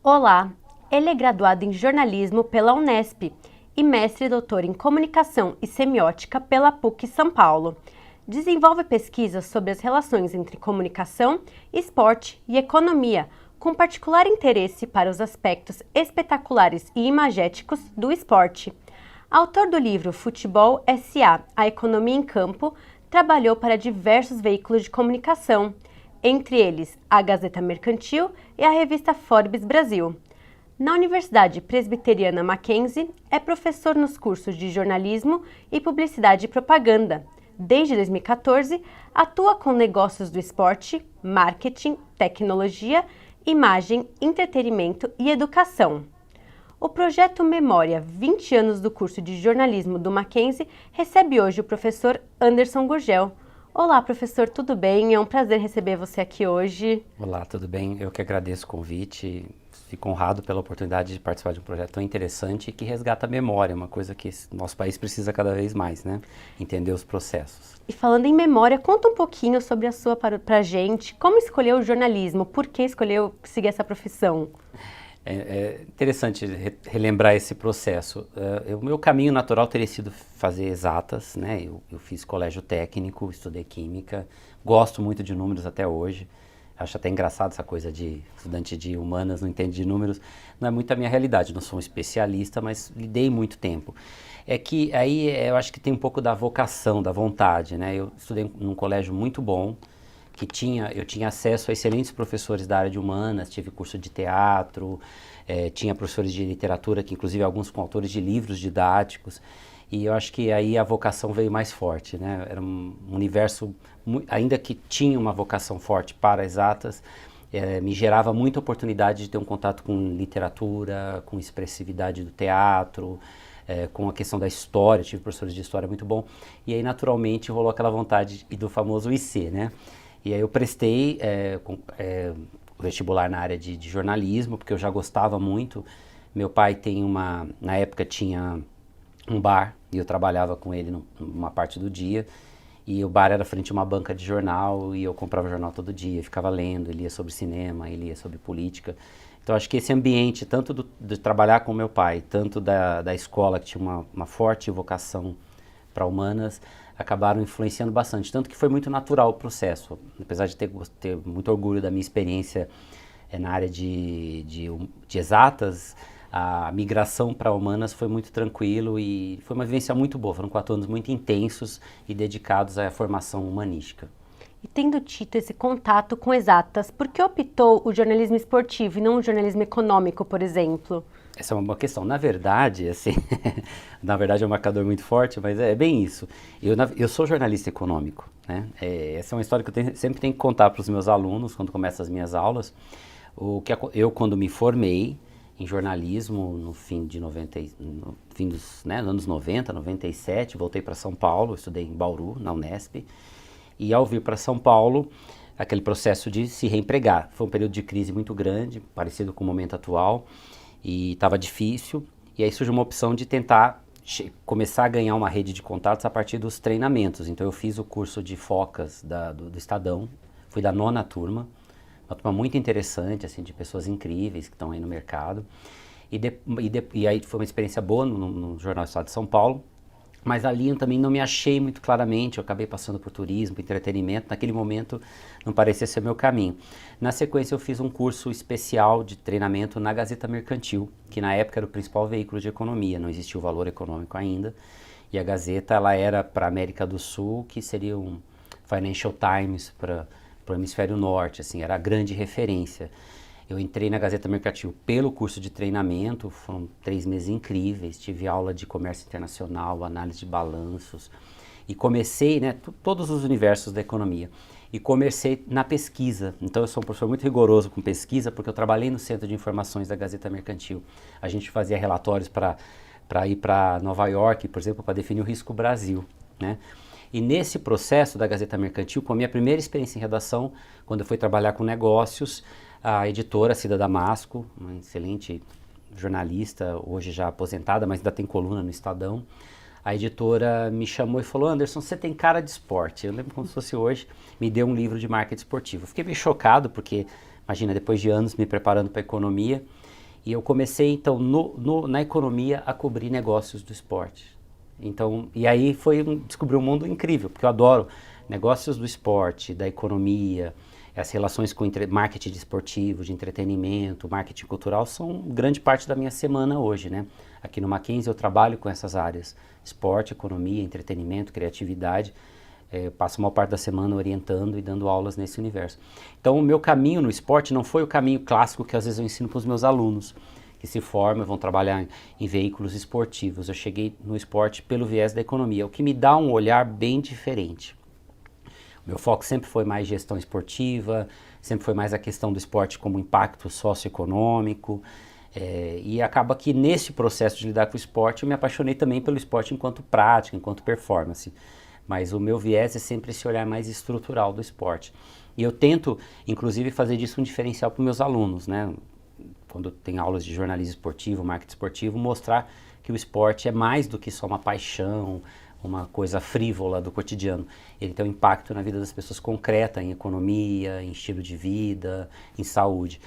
Olá, ele é graduado em jornalismo pela Unesp e mestre e doutor em comunicação e semiótica pela PUC São Paulo. Desenvolve pesquisas sobre as relações entre comunicação, esporte e economia, com particular interesse para os aspectos espetaculares e imagéticos do esporte. Autor do livro Futebol S.A. A Economia em Campo, trabalhou para diversos veículos de comunicação, entre eles a Gazeta Mercantil e a revista Forbes Brasil. Na Universidade Presbiteriana Mackenzie, é professor nos cursos de jornalismo e publicidade e propaganda. Desde 2014, atua com negócios do esporte, marketing, tecnologia, imagem, entretenimento e educação. O projeto Memória 20 anos do curso de jornalismo do Mackenzie recebe hoje o professor Anderson Gurgel. Olá, professor, tudo bem? É um prazer receber você aqui hoje. Olá, tudo bem? Eu que agradeço o convite. Fico honrado pela oportunidade de participar de um projeto tão interessante e que resgata a memória, uma coisa que nosso país precisa cada vez mais, né? Entender os processos. E falando em memória, conta um pouquinho sobre a sua pra gente. Como escolheu o jornalismo? Por que escolheu seguir essa profissão? É interessante relembrar esse processo. O meu caminho natural teria sido fazer exatas, né? Eu fiz colégio técnico, estudei química, gosto muito de números até hoje. Acho até engraçado essa coisa de estudante de humanas não entende de números. Não é muito a minha realidade, não sou um especialista, mas lidei muito tempo. É que aí eu acho que tem um pouco da vocação, da vontade, né? Eu estudei num colégio muito bom, eu tinha acesso a excelentes professores da área de humanas, tive curso de teatro, tinha professores de literatura, que inclusive alguns com autores de livros didáticos, e eu acho que aí a vocação veio mais forte, né? Era um universo, ainda que tinha uma vocação forte para exatas, me gerava muita oportunidade de ter um contato com literatura, com expressividade do teatro, com a questão da história, tive professores de história muito bom, e aí naturalmente rolou aquela vontade do famoso IC, né? E aí eu prestei o vestibular na área de jornalismo, porque eu já gostava muito. Meu pai na época tinha um bar, e eu trabalhava com ele numa parte do dia, e o bar era frente a uma banca de jornal, e eu comprava jornal todo dia, ficava lendo, ele lia sobre cinema, ele lia sobre política. Então acho que esse ambiente, tanto de trabalhar com meu pai, tanto da escola, que tinha uma forte vocação para humanas, acabaram influenciando bastante, tanto que foi muito natural o processo, apesar de ter muito orgulho da minha experiência na área de exatas, a migração para humanas foi muito tranquilo e foi uma vivência muito boa, foram 4 anos muito intensos e dedicados à formação humanística. E tendo tido esse contato com exatas, por que optou o jornalismo esportivo e não o jornalismo econômico, por exemplo? Essa é uma boa questão. Na verdade, assim, na verdade é um marcador muito forte, mas é bem isso. Eu sou jornalista econômico, né? Essa é uma história que eu sempre tenho que contar para os meus alunos quando começam as minhas aulas. Eu, quando me formei em jornalismo no fim dos anos 90, 97, voltei para São Paulo, estudei em Bauru, na Unesp, e ao vir para São Paulo, aquele processo de se reempregar. Foi um período de crise muito grande, parecido com o momento atual, e estava difícil, e aí surgiu uma opção de tentar começar a ganhar uma rede de contatos a partir dos treinamentos. Então eu fiz o curso de focas do Estadão, fui da 9ª turma, uma turma muito interessante, assim, de pessoas incríveis que estão aí no mercado, e aí foi uma experiência boa no Jornal do Estado de São Paulo, mas ali eu também não me achei muito claramente, eu acabei passando por turismo, entretenimento, naquele momento não parecia ser meu caminho. Na sequência eu fiz um curso especial de treinamento na Gazeta Mercantil, que na época era o principal veículo de economia, não existia o Valor Econômico ainda, e a Gazeta ela era para a América do Sul, que seria um Financial Times para o Hemisfério Norte, assim, era a grande referência. Eu entrei na Gazeta Mercantil pelo curso de treinamento, foram 3 meses incríveis, tive aula de comércio internacional, análise de balanços, e comecei, né, todos os universos da economia, e comecei na pesquisa. Então eu sou um professor muito rigoroso com pesquisa, porque eu trabalhei no Centro de Informações da Gazeta Mercantil. A gente fazia relatórios para ir para Nova York, por exemplo, para definir o risco Brasil, né? E nesse processo da Gazeta Mercantil, com a minha primeira experiência em redação, quando eu fui trabalhar com negócios, a editora Cida Damasco, uma excelente jornalista, hoje já aposentada, mas ainda tem coluna no Estadão, a editora me chamou e falou: Anderson, você tem cara de esporte. Eu lembro como se fosse hoje, me deu um livro de marketing esportivo. Eu fiquei meio chocado, porque, imagina, depois de anos me preparando para a economia, E eu comecei, então, na economia a cobrir negócios do esporte. Então, e aí descobri um mundo incrível, porque eu adoro negócios do esporte, da economia, as relações com marketing esportivo, de entretenimento, marketing cultural, são grande parte da minha semana hoje, né? Aqui no Mackenzie eu trabalho com essas áreas, esporte, economia, entretenimento, criatividade. Eu passo a maior parte da semana orientando e dando aulas nesse universo. Então o meu caminho no esporte não foi o caminho clássico que às vezes eu ensino para os meus alunos, que se formam e vão trabalhar em veículos esportivos. Eu cheguei no esporte pelo viés da economia, o que me dá um olhar bem diferente. Meu foco sempre foi mais gestão esportiva, sempre foi mais a questão do esporte como impacto socioeconômico, e acaba que nesse processo de lidar com o esporte eu me apaixonei também pelo esporte enquanto prática, enquanto performance. Mas o meu viés é sempre esse olhar mais estrutural do esporte. E eu tento, inclusive, fazer disso um diferencial para os meus alunos, né? Quando tem aulas de jornalismo esportivo, marketing esportivo, mostrar que o esporte é mais do que só uma paixão, uma coisa frívola do cotidiano. Ele tem um impacto na vida das pessoas concreta, em economia, em estilo de vida, em saúde.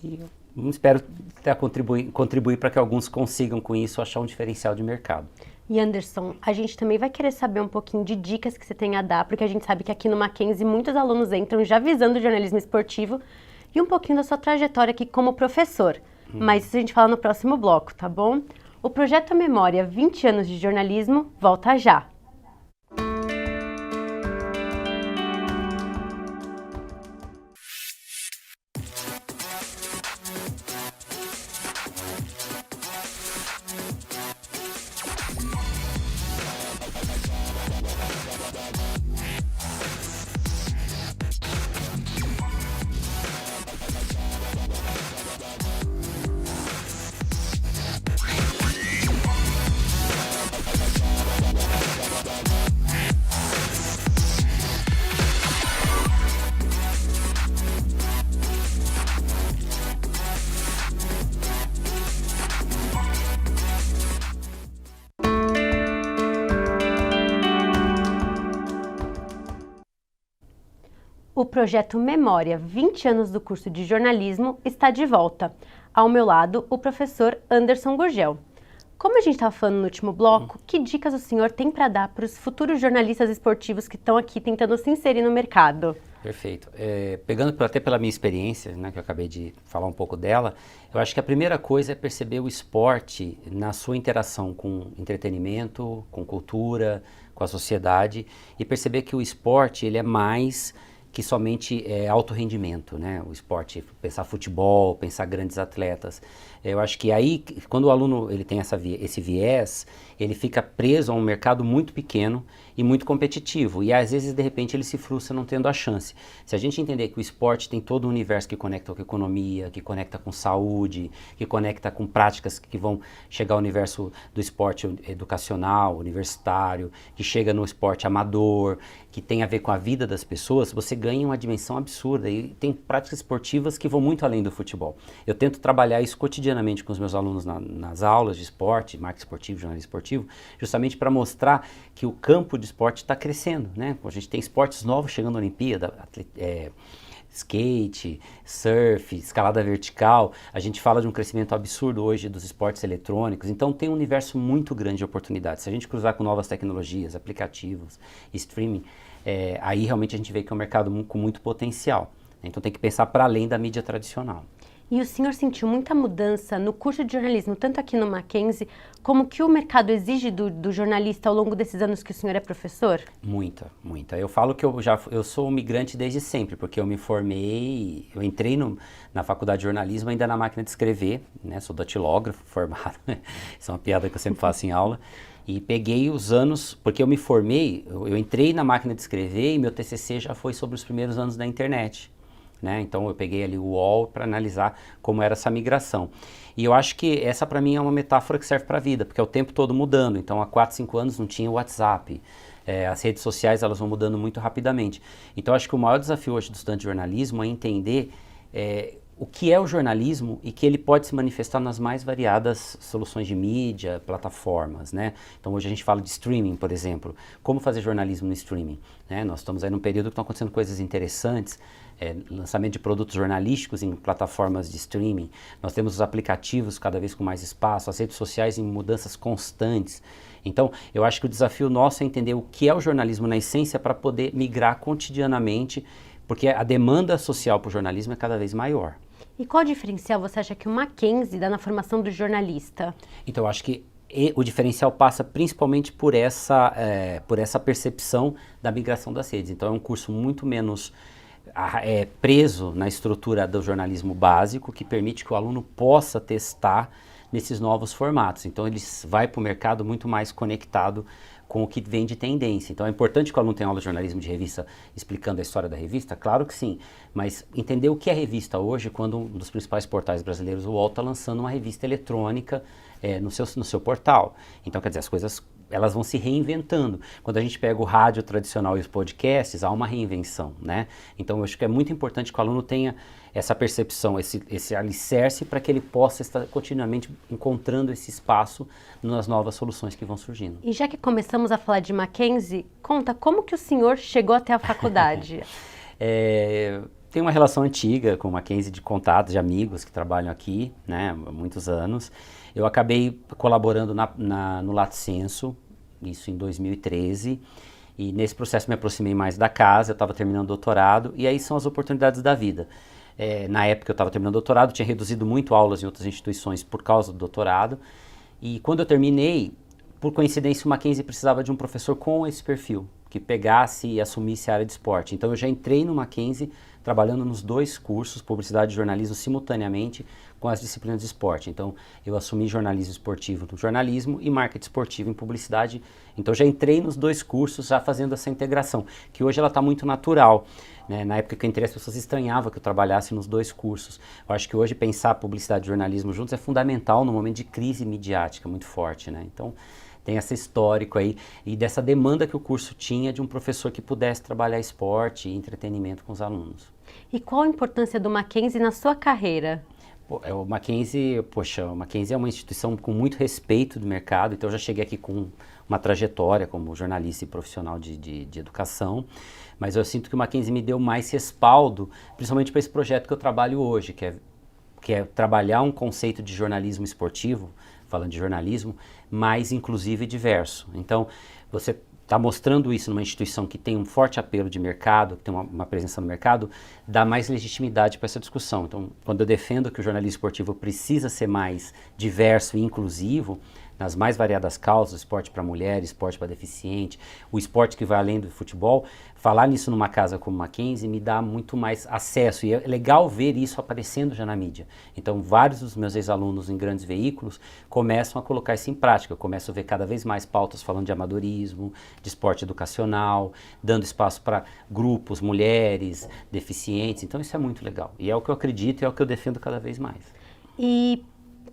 E eu espero até contribuir para que alguns consigam com isso achar um diferencial de mercado. E Anderson, a gente também vai querer saber um pouquinho de dicas que você tem a dar, porque a gente sabe que aqui no Mackenzie muitos alunos entram já visando o jornalismo esportivo e um pouquinho da sua trajetória aqui como professor. Mas isso a gente fala no próximo bloco, tá bom? O Projeto Memória 20 anos de jornalismo volta já. O projeto Memória 20 anos do curso de jornalismo está de volta. Ao meu lado, o professor Anderson Gurgel. Como a gente estava falando no último bloco, que dicas o senhor tem para dar para os futuros jornalistas esportivos que estão aqui tentando se inserir no mercado? Perfeito. Pegando até pela minha experiência, né, que eu acabei de falar um pouco dela, eu acho que a primeira coisa é perceber o esporte na sua interação com entretenimento, com cultura, com a sociedade, e perceber que o esporte ele é mais que somente alto rendimento, né? O esporte, pensar futebol, pensar grandes atletas. Eu acho que aí, quando o aluno ele tem esse viés, ele fica preso a um mercado muito pequeno e muito competitivo. E às vezes, de repente, ele se frustra não tendo a chance. Se a gente entender que o esporte tem todo um universo que conecta com a economia, que conecta com saúde, que conecta com práticas que vão chegar ao universo do esporte educacional, universitário, que chega no esporte amador, que tem a ver com a vida das pessoas, você ganha uma dimensão absurda. E tem práticas esportivas que vão muito além do futebol. Eu tento trabalhar isso cotidianamente com os meus alunos nas aulas de esporte, marketing esportivo, jornalismo esportivo, justamente para mostrar que o campo de esporte está crescendo, né? A gente tem esportes novos chegando à Olimpíada, skate, surf, escalada vertical. A gente fala de um crescimento absurdo hoje dos esportes eletrônicos. Então tem um universo muito grande de oportunidades. Se a gente cruzar com novas tecnologias, aplicativos, streaming, aí realmente a gente vê que é um mercado com muito potencial. Então tem que pensar para além da mídia tradicional. E o senhor sentiu muita mudança no curso de jornalismo, tanto aqui no Mackenzie, como que o mercado exige do jornalista ao longo desses anos que o senhor é professor? Muita, muita. Eu falo que eu sou um migrante desde sempre, porque eu me formei, eu entrei na faculdade de jornalismo ainda na máquina de escrever, né? Sou datilógrafo formado, isso é uma piada que eu sempre faço em aula. E peguei os anos, porque eu me formei, eu entrei na máquina de escrever e meu TCC já foi sobre os primeiros anos da internet. Né? Então eu peguei ali o UOL para analisar como era essa migração. E eu acho que essa para mim é uma metáfora que serve para a vida, porque é o tempo todo mudando. Então há 4, 5 anos não tinha o WhatsApp, as redes sociais elas vão mudando muito rapidamente. Então eu acho que o maior desafio hoje do estudante de jornalismo é entender o que é o jornalismo e que ele pode se manifestar nas mais variadas soluções de mídia, plataformas, né? Então hoje a gente fala de streaming, por exemplo. Como fazer jornalismo no streaming? Né? Nós estamos aí num período que estão acontecendo coisas interessantes. lançamento de produtos jornalísticos em plataformas de streaming, nós temos os aplicativos cada vez com mais espaço, as redes sociais em mudanças constantes. Então, eu acho que o desafio nosso é entender o que é o jornalismo na essência para poder migrar cotidianamente, porque a demanda social para o jornalismo é cada vez maior. E qual diferencial você acha que o Mackenzie dá na formação do jornalista? Então, eu acho que o diferencial passa principalmente por essa percepção da migração das redes. Então, é um curso muito menos preso na estrutura do jornalismo básico, que permite que o aluno possa testar nesses novos formatos. Então, ele vai para o mercado muito mais conectado com o que vem de tendência. Então, é importante que o aluno tenha aula de jornalismo de revista explicando a história da revista? Claro que sim, mas entender o que é revista hoje, quando um dos principais portais brasileiros, o UOL, está lançando uma revista eletrônica no seu portal. Então, quer dizer, as coisas elas vão se reinventando. Quando a gente pega o rádio tradicional e os podcasts, há uma reinvenção, né? Então, eu acho que é muito importante que o aluno tenha essa percepção, esse alicerce para que ele possa estar continuamente encontrando esse espaço nas novas soluções que vão surgindo. E já que começamos a falar de Mackenzie, conta como que o senhor chegou até a faculdade? Tem uma relação antiga com o Mackenzie de contatos, de amigos que trabalham aqui, né, há muitos anos. Eu acabei colaborando no Lato Sensu, isso em 2013, e nesse processo me aproximei mais da casa, eu estava terminando o doutorado, e aí são as oportunidades da vida. Na época eu estava terminando o doutorado, tinha reduzido muito aulas em outras instituições por causa do doutorado, e quando eu terminei, por coincidência o Mackenzie precisava de um professor com esse perfil, que pegasse e assumisse a área de esporte. Então eu já entrei no Mackenzie trabalhando nos dois cursos, publicidade e jornalismo, simultaneamente com as disciplinas de esporte. Então eu assumi jornalismo esportivo no jornalismo e marketing esportivo em publicidade. Então já entrei nos dois cursos já fazendo essa integração, que hoje ela está muito natural. Né? Na época que eu entrei as pessoas estranhavam que eu trabalhasse nos dois cursos. Eu acho que hoje pensar publicidade e jornalismo juntos é fundamental no momento de crise midiática muito forte, né? Então tem esse histórico aí e dessa demanda que o curso tinha de um professor que pudesse trabalhar esporte e entretenimento com os alunos. E qual a importância do Mackenzie na sua carreira? O Mackenzie é uma instituição com muito respeito do mercado, então eu já cheguei aqui com uma trajetória como jornalista e profissional de educação, mas eu sinto que o Mackenzie me deu mais respaldo, principalmente para esse projeto que eu trabalho hoje, que é trabalhar um conceito de jornalismo esportivo, falando de jornalismo, mais inclusivo e diverso. Então, você está mostrando isso numa instituição que tem um forte apelo de mercado, que tem uma presença no mercado, dá mais legitimidade para essa discussão. Então, quando eu defendo que o jornalismo esportivo precisa ser mais diverso e inclusivo, nas mais variadas causas, esporte para mulher, esporte para deficiente, o esporte que vai além do futebol, falar nisso numa casa como Mackenzie me dá muito mais acesso, e é legal ver isso aparecendo já na mídia. Então, vários dos meus ex-alunos em grandes veículos começam a colocar isso em prática. Eu começo a ver cada vez mais pautas falando de amadorismo, de esporte educacional, dando espaço para grupos, mulheres, deficientes. Então, isso é muito legal. E é o que eu acredito e é o que eu defendo cada vez mais. E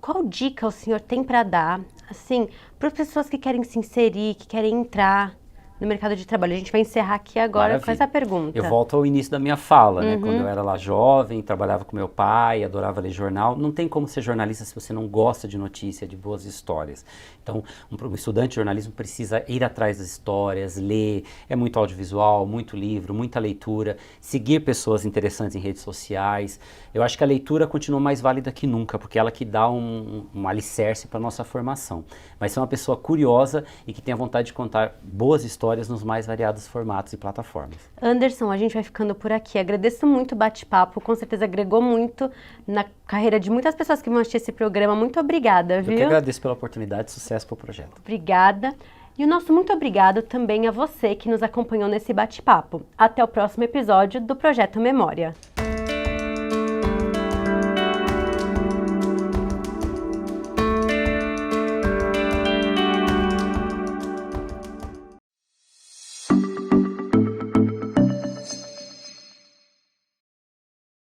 qual dica o senhor tem para dar, assim, para as pessoas que querem se inserir, que querem entrar no mercado de trabalho? A gente vai encerrar aqui agora com essa pergunta. Eu volto ao início da minha fala, né? Quando eu era lá jovem, trabalhava com meu pai, adorava ler jornal. Não tem como ser jornalista se você não gosta de notícia, de boas histórias. Então, um estudante de jornalismo precisa ir atrás das histórias, ler. É muito audiovisual, muito livro, muita leitura, seguir pessoas interessantes em redes sociais. Eu acho que a leitura continua mais válida que nunca, porque é ela que dá um alicerce para a nossa formação. Mas ser uma pessoa curiosa e que tenha vontade de contar boas histórias nos mais variados formatos e plataformas. Anderson, a gente vai ficando por aqui. Agradeço muito o bate-papo, com certeza agregou muito na carreira de muitas pessoas que vão assistir esse programa. Muito obrigada, viu? Eu que agradeço pela oportunidade, sucesso para o projeto. Obrigada. E o nosso muito obrigado também a você que nos acompanhou nesse bate-papo. Até o próximo episódio do Projeto Memória.